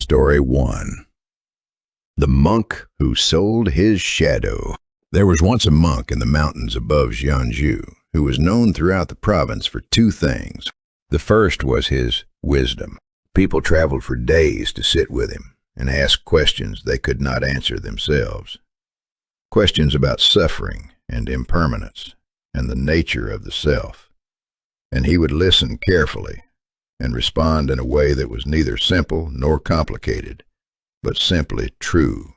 Story 1. The Monk Who Sold His Shadow. There was once a monk in the mountains above Jeonju who was known throughout the province for two things. The first was his wisdom. People traveled for days to sit with him and ask questions they could not answer themselves. Questions about suffering and impermanence and the nature of the self. And he would listen carefully and respond in a way that was neither simple nor complicated, but simply true.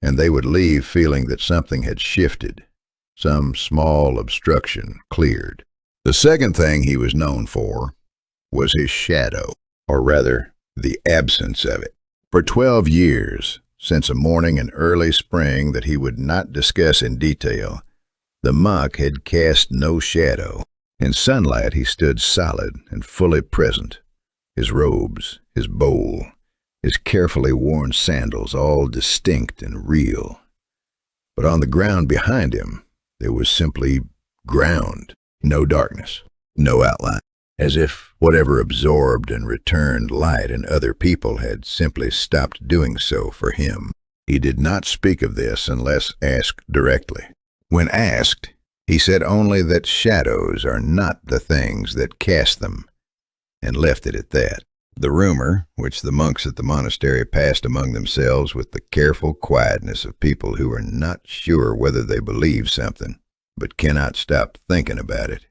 And they would leave feeling that something had shifted, some small obstruction cleared. The second thing he was known for was his shadow, or rather, the absence of it. For 12 years, since a morning in early spring that he would not discuss in detail, the monk had cast no shadow. In sunlight he stood solid and fully present, his robes, his bowl, his carefully worn sandals all distinct and real. But on the ground behind him, there was simply ground, no darkness, no outline, as if whatever absorbed and returned light in other people had simply stopped doing so for him. He did not speak of this unless asked directly. When asked, he said only that shadows are not the things that cast them, and left it at that. The rumor, which the monks at the monastery passed among themselves with the careful quietness of people who are not sure whether they believe something, but cannot stop thinking about it,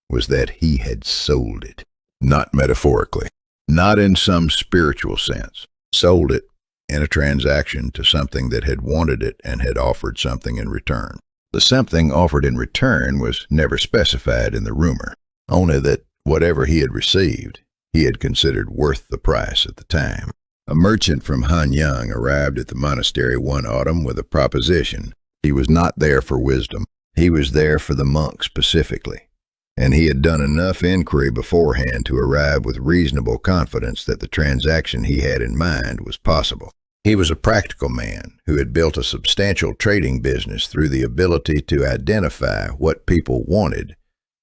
was that he had sold it. Not metaphorically, not in some spiritual sense. Sold it in a transaction to something that had wanted it and had offered something in return. The something offered in return was never specified in the rumor, only that whatever he had received, he had considered worth the price at the time. A merchant from Hanyang arrived at the monastery one autumn with a proposition. He was not there for wisdom. He was there for the monk specifically, and he had done enough inquiry beforehand to arrive with reasonable confidence that the transaction he had in mind was possible. He was a practical man who had built a substantial trading business through the ability to identify what people wanted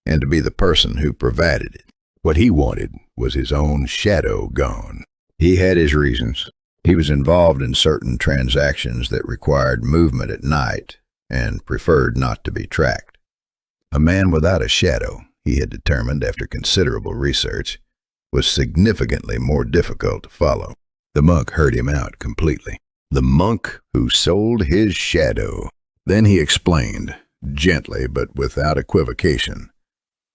and to be the person who provided it. What he wanted was his own shadow gone. He had his reasons. He was involved in certain transactions that required movement at night and preferred not to be tracked. A man without a shadow, he had determined after considerable research, was significantly more difficult to follow. The monk heard him out completely. The monk who sold his shadow. Then he explained, gently but without equivocation,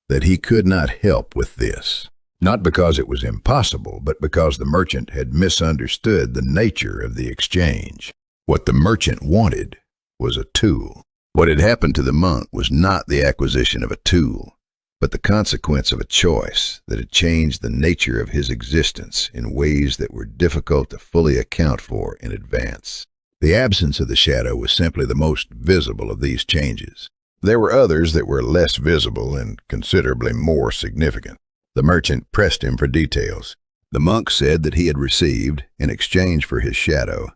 that he could not help with this. Not because it was impossible, but because the merchant had misunderstood the nature of the exchange. What the merchant wanted was a tool. What had happened to the monk was not the acquisition of a tool, but the consequence of a choice that had changed the nature of his existence in ways that were difficult to fully account for in advance. The absence of the shadow was simply the most visible of these changes. There were others that were less visible and considerably more significant. The merchant pressed him for details. The monk said that he had received, in exchange for his shadow,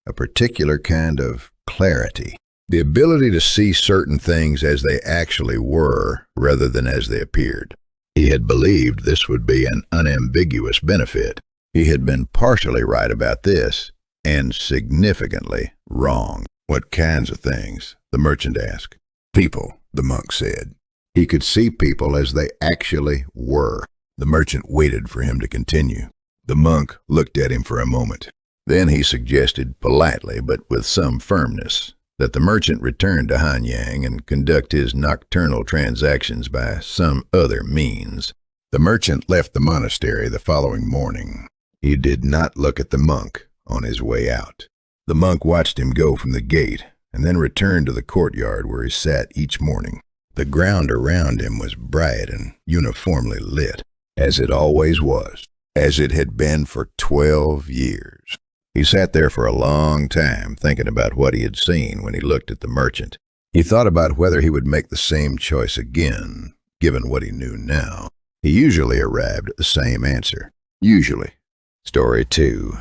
a particular kind of clarity. The ability to see certain things as they actually were rather than as they appeared. He had believed this would be an unambiguous benefit. He had been partially right about this and significantly wrong. What kinds of things? The merchant asked. People, the monk said. He could see people as they actually were. The merchant waited for him to continue. The monk looked at him for a moment. Then he suggested politely but with some firmness that the merchant return to Hanyang and conduct his nocturnal transactions by some other means. The merchant left the monastery the following morning. He did not look at the monk on his way out. The monk watched him go from the gate and then returned to the courtyard where he sat each morning. The ground around him was bright and uniformly lit, as it always was, as it had been for 12 years. He sat there for a long time, thinking about what he had seen when he looked at the merchant. He thought about whether he would make the same choice again, given what he knew now. He usually arrived at the same answer. Usually. Story 2.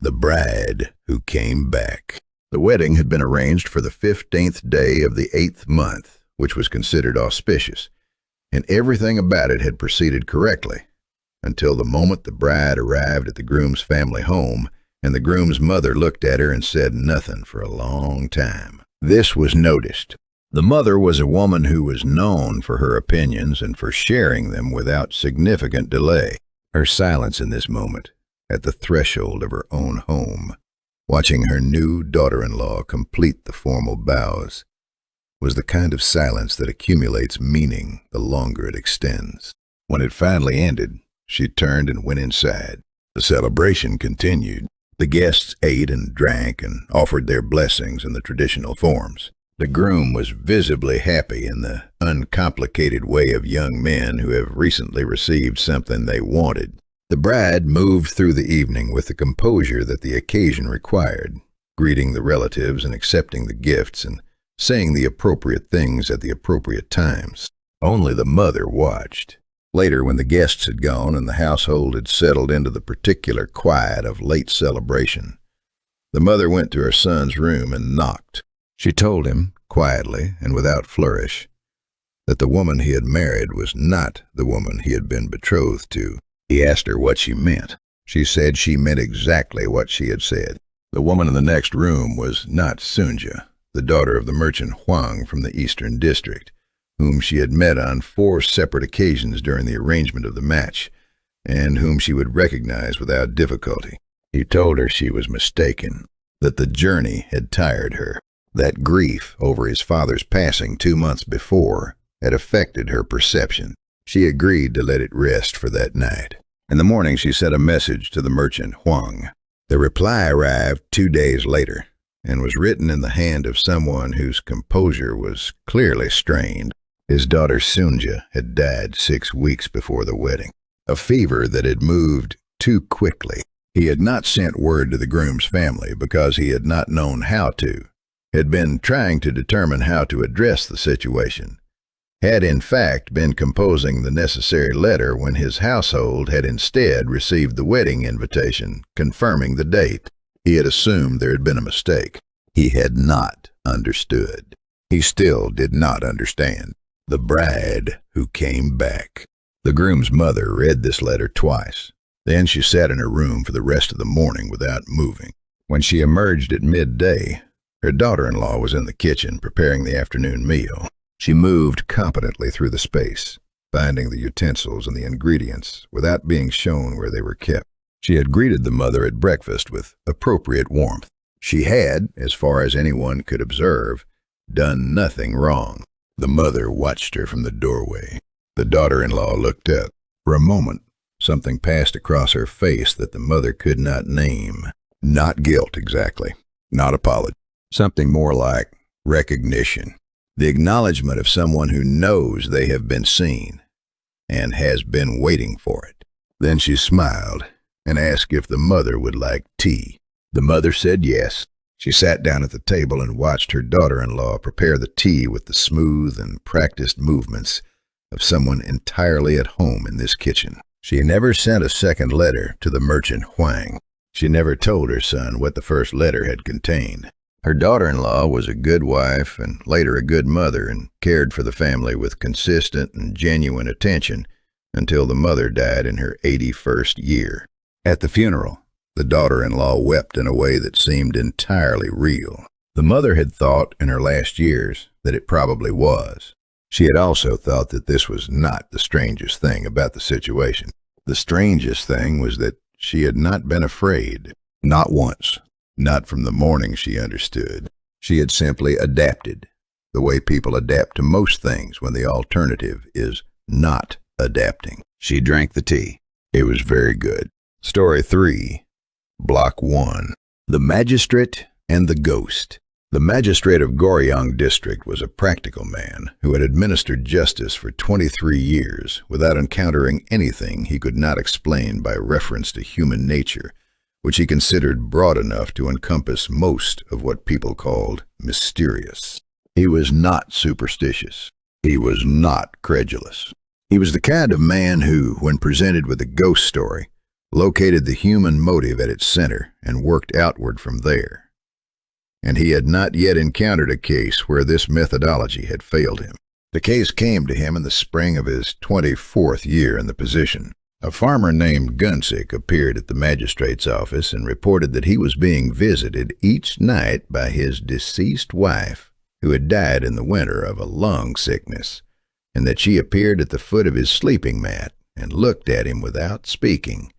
The Bride Who Came Back. The wedding had been arranged for the 15th day of the 8th month, which was considered auspicious, and everything about it had proceeded correctly. until the moment the bride arrived at the groom's family home, and the groom's mother looked at her and said nothing for a long time. This was noticed. The mother was a woman who was known for her opinions and for sharing them without significant delay. Her silence in this moment, at the threshold of her own home, watching her new daughter-in-law complete the formal bows, was the kind of silence that accumulates meaning the longer it extends. When it finally ended, she turned and went inside. The celebration continued. The guests ate and drank and offered their blessings in the traditional forms. The groom was visibly happy in the uncomplicated way of young men who have recently received something they wanted. The bride moved through the evening with the composure that the occasion required, greeting the relatives and accepting the gifts and saying the appropriate things at the appropriate times. Only the mother watched. Later, when the guests had gone and the household had settled into the particular quiet of late celebration, the mother went to her son's room and knocked. She told him, quietly and without flourish, that the woman he had married was not the woman he had been betrothed to. He asked her what she meant. She said she meant exactly what she had said. The woman in the next room was not Sunja, the daughter of the merchant Huang from the Eastern District, whom she had met on 4 separate occasions during the arrangement of the match, and whom she would recognize without difficulty. He told her she was mistaken, that the journey had tired her, that grief over his father's passing 2 months before had affected her perception. She agreed to let it rest for that night. In the morning she sent a message to the merchant Huang. The reply arrived 2 days later, and was written in the hand of someone whose composure was clearly strained. His daughter Sunja had died 6 weeks before the wedding. A fever that had moved too quickly. He had not sent word to the groom's family because he had not known how to, had been trying to determine how to address the situation, had in fact been composing the necessary letter when his household had instead received the wedding invitation confirming the date. He had assumed there had been a mistake. He had not understood. He still did not understand. The bride who came back. The groom's mother read this letter twice. Then she sat in her room for the rest of the morning without moving. When she emerged at midday, her daughter-in-law was in the kitchen preparing the afternoon meal. She moved competently through the space, finding the utensils and the ingredients without being shown where they were kept. She had greeted the mother at breakfast with appropriate warmth. She had, as far as anyone could observe, done nothing wrong. The mother watched her from the doorway. The daughter-in-law looked up. For a moment, something passed across her face that the mother could not name. Not guilt, exactly. Not apology. Something more like recognition. The acknowledgement of someone who knows they have been seen and has been waiting for it. Then she smiled and asked if the mother would like tea. The mother said yes. She sat down at the table and watched her daughter-in-law prepare the tea with the smooth and practiced movements of someone entirely at home in this kitchen. She never sent a second letter to the merchant Huang. She never told her son what the first letter had contained. Her daughter-in-law was a good wife and later a good mother and cared for the family with consistent and genuine attention until the mother died in her 81st year. At the funeral, the daughter-in-law wept in a way that seemed entirely real. The mother had thought in her last years that it probably was. She had also thought that this was not the strangest thing about the situation. The strangest thing was that she had not been afraid. Not once. Not from the morning she understood. She had simply adapted, the way people adapt to most things when the alternative is not adapting. She drank the tea. It was very good. Story 3, Block 1. The Magistrate and the Ghost. The magistrate of Goryeo District was a practical man who had administered justice for 23 years without encountering anything he could not explain by reference to human nature, which he considered broad enough to encompass most of what people called mysterious. He was not superstitious. He was not credulous. He was the kind of man who, when presented with a ghost story, located the human motive at its center and worked outward from there. And he had not yet encountered a case where this methodology had failed him. The case came to him in the spring of his 24th year in the position. A farmer named Gunsick appeared at the magistrate's office and reported that he was being visited each night by his deceased wife, who had died in the winter of a lung sickness, and that she appeared at the foot of his sleeping mat and looked at him without speaking,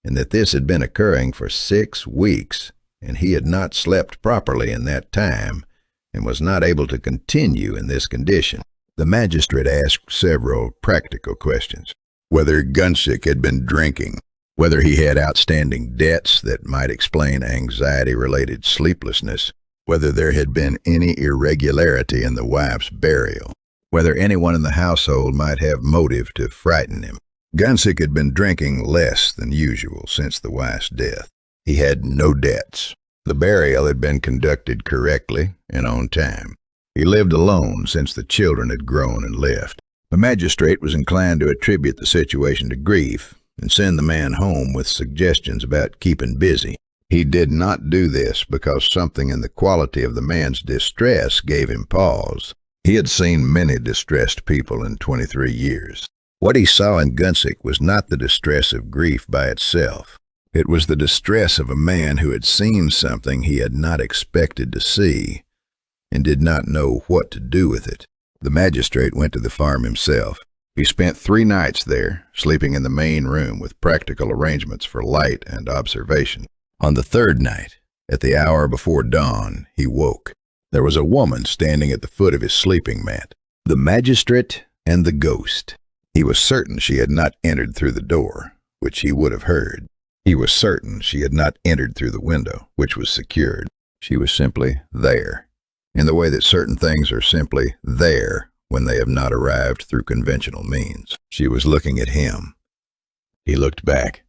and that this had been occurring for 6 weeks, and he had not slept properly in that time and was not able to continue in this condition. The magistrate asked several practical questions. Whether Gunsick had been drinking, whether he had outstanding debts that might explain anxiety-related sleeplessness, whether there had been any irregularity in the wife's burial, whether anyone in the household might have motive to frighten him. Gunsick had been drinking less than usual since the wife's death. He had no debts. The burial had been conducted correctly and on time. He lived alone since the children had grown and left. The magistrate was inclined to attribute the situation to grief and send the man home with suggestions about keeping busy. He did not do this because something in the quality of the man's distress gave him pause. He had seen many distressed people in 23 years. What he saw in Gunsick was not the distress of grief by itself. It was the distress of a man who had seen something he had not expected to see and did not know what to do with it. The magistrate went to the farm himself. He spent 3 nights there, sleeping in the main room with practical arrangements for light and observation. On the 3rd night, at the hour before dawn, he woke. There was a woman standing at the foot of his sleeping mat. The magistrate and the ghost. He was certain she had not entered through the door, which he would have heard. He was certain she had not entered through the window, which was secured. She was simply there, in the way that certain things are simply there when they have not arrived through conventional means. She was looking at him. He looked back.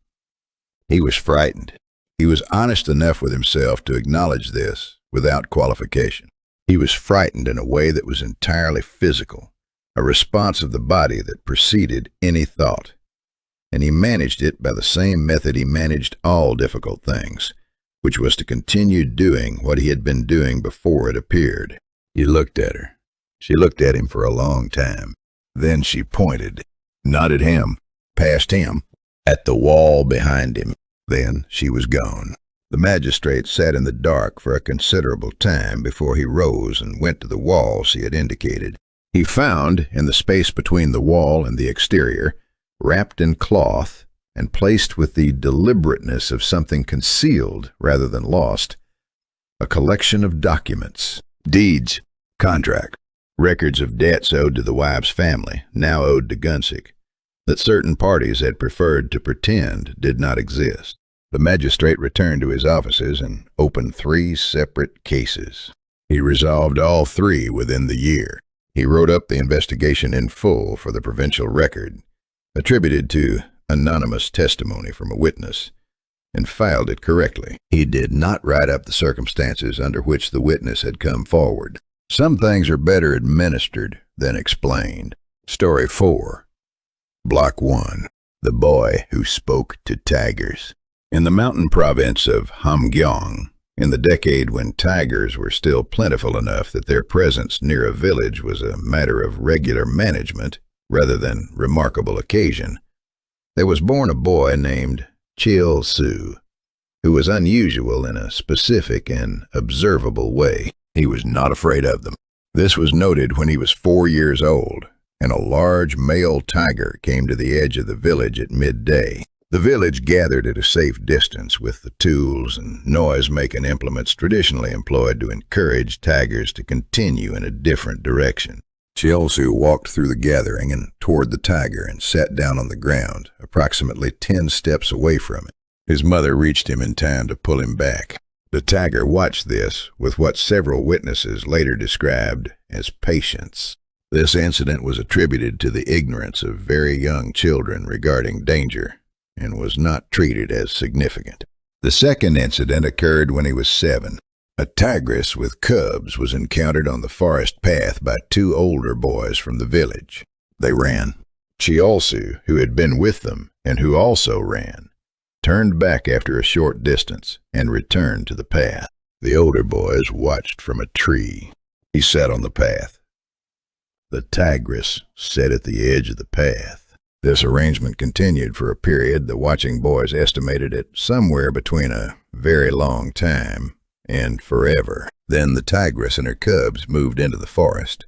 He was frightened. He was honest enough with himself to acknowledge this without qualification. He was frightened in a way that was entirely physical, a response of the body that preceded any thought. And he managed it by the same method he managed all difficult things, which was to continue doing what he had been doing before it appeared. He looked at her. She looked at him for a long time. Then she pointed, not at him, past him, at the wall behind him. Then she was gone. The magistrate sat in the dark for a considerable time before he rose and went to the wall she had indicated. He found, in the space between the wall and the exterior, wrapped in cloth and placed with the deliberateness of something concealed rather than lost, a collection of documents, deeds, contracts, records of debts owed to the wife's family, now owed to Gunsick, that certain parties had preferred to pretend did not exist. The magistrate returned to his offices and opened 3 separate cases. He resolved all 3 within the year. He wrote up the investigation in full for the provincial record, attributed to anonymous testimony from a witness, and filed it correctly. He did not write up the circumstances under which the witness had come forward. Some things are better administered than explained. Story 4. Block 1. The Boy Who Spoke to Tigers. In the mountain province of Hamgyong, in the decade when tigers were still plentiful enough that their presence near a village was a matter of regular management rather than remarkable occasion, there was born a boy named Chil-Su, who was unusual in a specific and observable way. He was not afraid of them. This was noted when he was 4 years old, and a large male tiger came to the edge of the village at midday. The village gathered at a safe distance with the tools and noise-making implements traditionally employed to encourage tigers to continue in a different direction. Chil-Su walked through the gathering and toward the tiger and sat down on the ground, approximately 10 steps away from it. His mother reached him in time to pull him back. The tiger watched this with what several witnesses later described as patience. This incident was attributed to the ignorance of very young children regarding danger and was not treated as significant. The second incident occurred when he was 7. A tigress with cubs was encountered on the forest path by 2 older boys from the village. They ran. Chil-Su, who had been with them and who also ran, turned back after a short distance and returned to the path. The older boys watched from a tree. He sat on the path. The tigress sat at the edge of the path. This arrangement continued for a period the watching boys estimated at somewhere between a very long time and forever. Then the tigress and her cubs moved into the forest,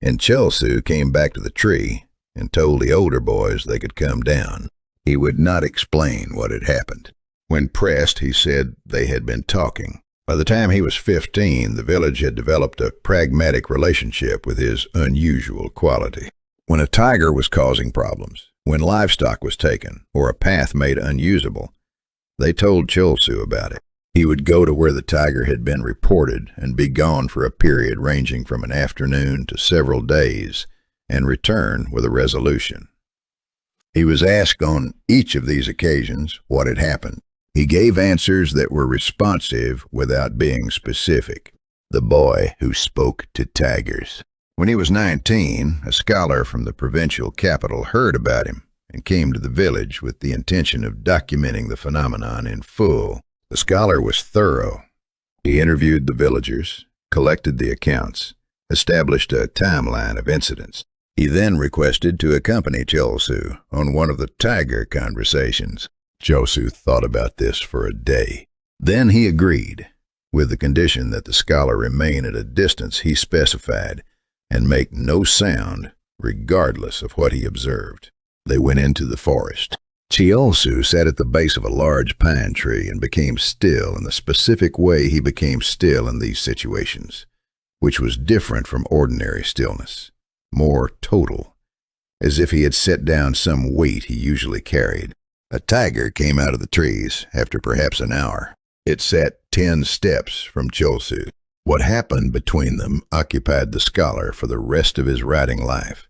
and Chelsea came back to the tree and told the older boys they could come down. He would not explain what had happened. When pressed, he said they had been talking. By the time he was 15, the village had developed a pragmatic relationship with his unusual quality. When a tiger was causing problems, when livestock was taken, or a path made unusable, they told Chelsea about it. He would go to where the tiger had been reported and be gone for a period ranging from an afternoon to several days and return with a resolution. He was asked on each of these occasions what had happened. He gave answers that were responsive without being specific. The boy who spoke to tigers. When he was 19, a scholar from the provincial capital heard about him and came to the village with the intention of documenting the phenomenon in full. The scholar was thorough. He interviewed the villagers, collected the accounts, established a timeline of incidents. He then requested to accompany Chelsea on one of the tiger conversations. Chelsea thought about this for a day. Then he agreed, with the condition that the scholar remain at a distance he specified and make no sound, regardless of what he observed. They went into the forest. Chelsea sat at the base of a large pine tree and became still in the specific way he became still in these situations, which was different from ordinary stillness, more total, as if he had set down some weight he usually carried. A tiger came out of the trees after perhaps an hour. It sat 10 steps from Chelsea. What happened between them occupied the scholar for the rest of his writing life,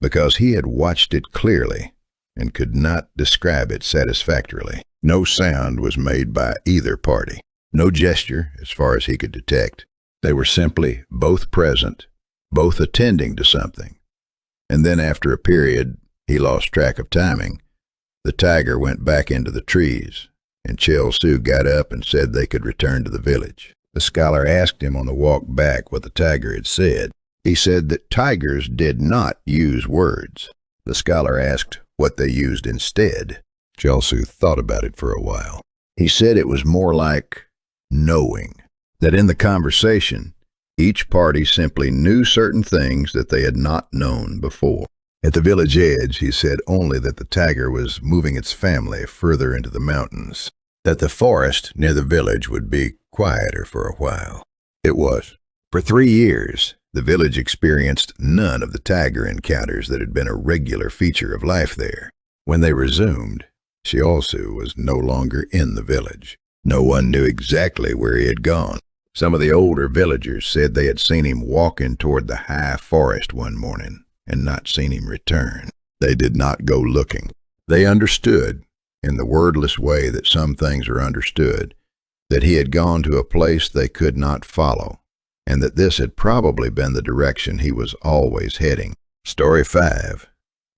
because he had watched it clearly and could not describe it satisfactorily. No sound was made by either party, no gesture as far as he could detect. They were simply both present, both attending to something. And then after a period, he lost track of timing, the tiger went back into the trees, and Chelsea got up and said they could return to the village. The scholar asked him on the walk back what the tiger had said. He said that tigers did not use words. The scholar asked what they used instead. Chelsea thought about it for a while. He said it was more like knowing, that in the conversation, each party simply knew certain things that they had not known before. At the village edge, he said only that the tiger was moving its family further into the mountains, that the forest near the village would be quieter for a while. It was. For 3 years, the village experienced none of the tiger encounters that had been a regular feature of life there. When they resumed, Chelsea was no longer in the village. No one knew exactly where he had gone. Some of the older villagers said they had seen him walking toward the high forest one morning and not seen him return. They did not go looking. They understood, in the wordless way that some things are understood, that he had gone to a place they could not follow, and that this had probably been the direction he was always heading. Story 5,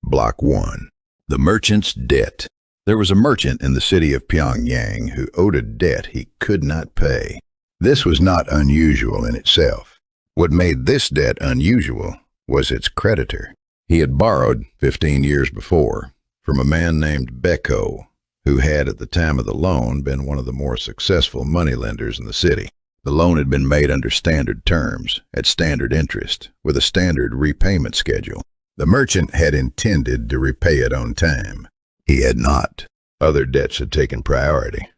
Block 1. The Merchant's Debt. There was a merchant in the city of Pyongyang who owed a debt he could not pay. This was not unusual in itself. What made this debt unusual was its creditor. He had borrowed 15 years before from a man named Beko, who had at the time of the loan been one of the more successful moneylenders in the city. The loan had been made under standard terms, at standard interest, with a standard repayment schedule. The merchant had intended to repay it on time. He had not. Other debts had taken priority,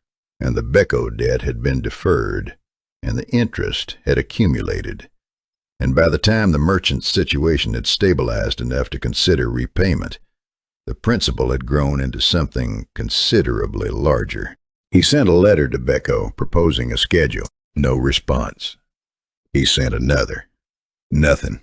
and the Beko debt had been deferred, and the interest had accumulated. And by the time the merchant's situation had stabilized enough to consider repayment, the principal had grown into something considerably larger. He sent a letter to Beko proposing a schedule. No response. He sent another. Nothing.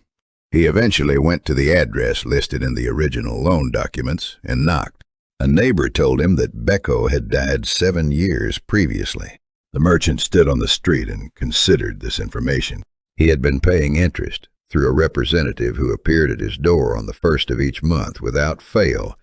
He eventually went to the address listed in the original loan documents and knocked. A neighbor told him that Beko had died 7 years previously. The merchant stood on the street and considered this information. He had been paying interest through a representative who appeared at his door on the first of each month without fail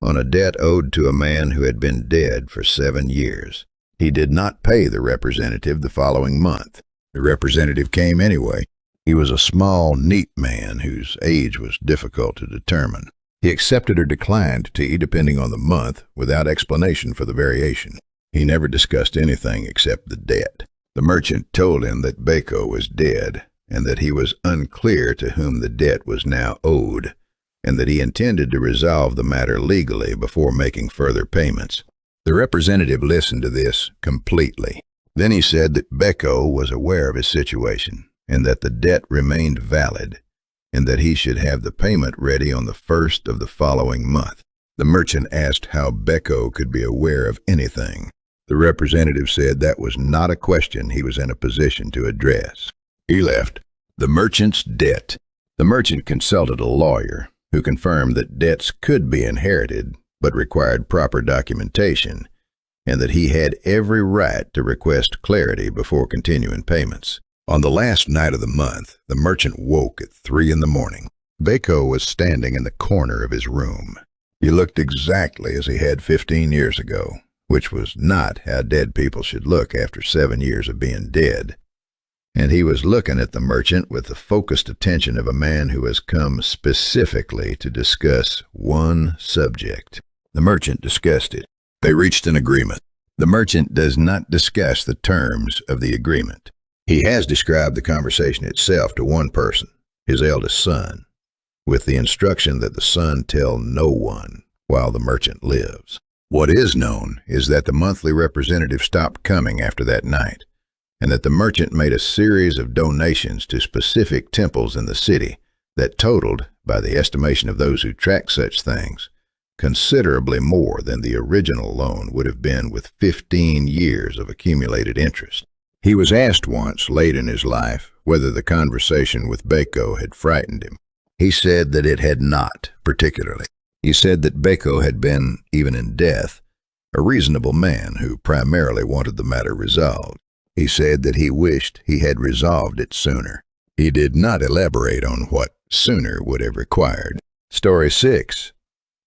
on a debt owed to a man who had been dead for 7 years. He did not pay the representative the following month. The representative came anyway. He was a small, neat man whose age was difficult to determine. He accepted or declined tea depending on the month without explanation for the variation. He never discussed anything except the debt. The merchant told him that Beko was dead and that he was unclear to whom the debt was now owed, and that he intended to resolve the matter legally before making further payments. The representative listened to this completely. Then he said that Beko was aware of his situation and that the debt remained valid, and that he should have the payment ready on the first of the following month. The merchant asked how Beko could be aware of anything. The representative said that was not a question he was in a position to address. He left. The merchant's debt. The merchant consulted a lawyer who confirmed that debts could be inherited but required proper documentation, and that he had every right to request clarity before continuing payments. On the last night of the month, the merchant woke at 3 a.m. Beko was standing in the corner of his room. He looked exactly as he had 15 years ago, which was not how dead people should look after 7 years of being dead. And he was looking at the merchant with the focused attention of a man who has come specifically to discuss one subject. The merchant discussed it. They reached an agreement. The merchant does not discuss the terms of the agreement. He has described the conversation itself to one person, his eldest son, with the instruction that the son tell no one while the merchant lives. What is known is that the monthly representative stopped coming after that night, and that the merchant made a series of donations to specific temples in the city that totaled, by the estimation of those who track such things, considerably more than the original loan would have been with 15 years of accumulated interest. He was asked once, late in his life, whether the conversation with Beko had frightened him. He said that it had not, particularly. He said that Beko had been, even in death, a reasonable man who primarily wanted the matter resolved. He said that he wished he had resolved it sooner. He did not elaborate on what sooner would have required. Story 6.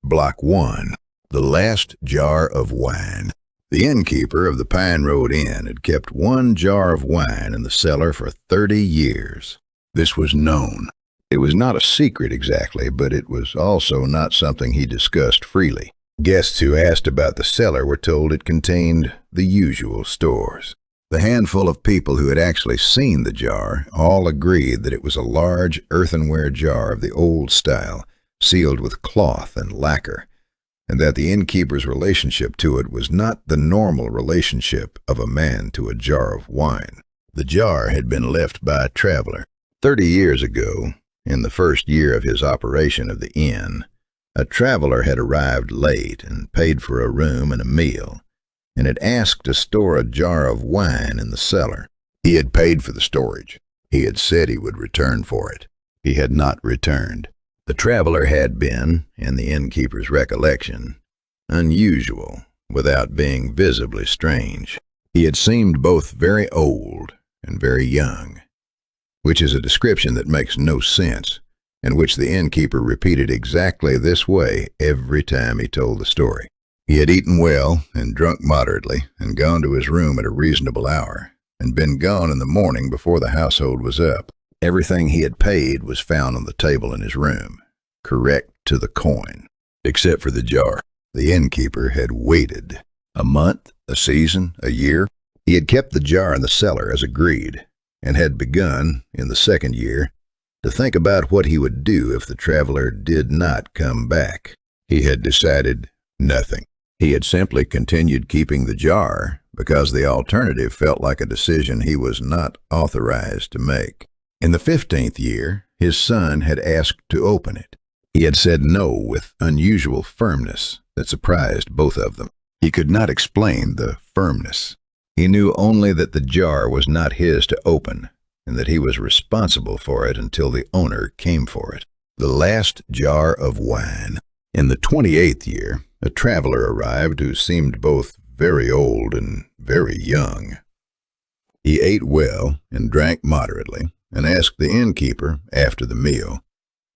Block 1. The Last Jar of Wine. The innkeeper of the Pine Road Inn had kept one jar of wine in the cellar for 30 years. This was known. It was not a secret exactly, but it was also not something he discussed freely. Guests who asked about the cellar were told it contained the usual stores. The handful of people who had actually seen the jar all agreed that it was a large earthenware jar of the old style, sealed with cloth and lacquer, and that the innkeeper's relationship to it was not the normal relationship of a man to a jar of wine. The jar had been left by a traveler. 30 years ago, in the first year of his operation of the inn, a traveler had arrived late and paid for a room and a meal, and had asked to store a jar of wine in the cellar. He had paid for the storage. He had said he would return for it. He had not returned. The traveler had been, in the innkeeper's recollection, unusual without being visibly strange. He had seemed both very old and very young, which is a description that makes no sense, and which the innkeeper repeated exactly this way every time he told the story. He had eaten well and drunk moderately and gone to his room at a reasonable hour, and been gone in the morning before the household was up. Everything he had paid was found on the table in his room, correct to the coin, except for the jar. The innkeeper had waited a month, a season, a year. He had kept the jar in the cellar as agreed, and had begun, in the second year, to think about what he would do if the traveler did not come back. He had decided nothing. He had simply continued keeping the jar because the alternative felt like a decision he was not authorized to make. In the 15th year, his son had asked to open it. He had said no with unusual firmness that surprised both of them. He could not explain the firmness. He knew only that the jar was not his to open, and that he was responsible for it until the owner came for it. The last jar of wine. In the 28th year, a traveler arrived who seemed both very old and very young. He ate well and drank moderately, and asked the innkeeper, after the meal,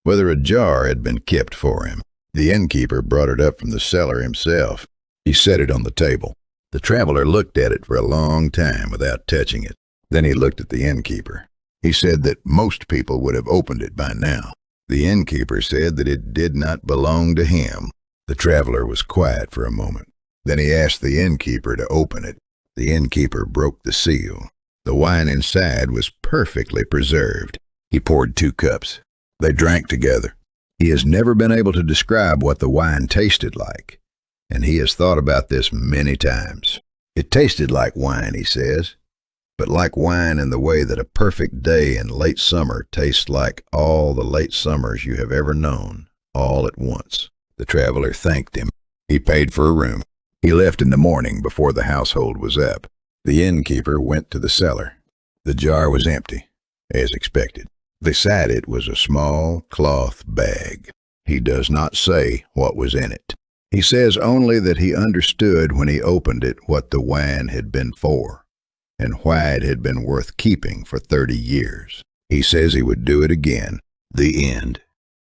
whether a jar had been kept for him. The innkeeper brought it up from the cellar himself. He set it on the table. The traveler looked at it for a long time without touching it. Then he looked at the innkeeper. He said that most people would have opened it by now. The innkeeper said that it did not belong to him. The traveler was quiet for a moment. Then he asked the innkeeper to open it. The innkeeper broke the seal. The wine inside was perfectly preserved. He poured 2 cups. They drank together. He has never been able to describe what the wine tasted like, and he has thought about this many times. It tasted like wine, he says, but like wine in the way that a perfect day in late summer tastes like all the late summers you have ever known, all at once. The traveler thanked him. He paid for a room. He left in the morning before the household was up. The innkeeper went to the cellar. The jar was empty, as expected. Beside it was a small cloth bag. He does not say what was in it. He says only that he understood when he opened it what the wine had been for, and why it had been worth keeping for 30 years. He says he would do it again. The end.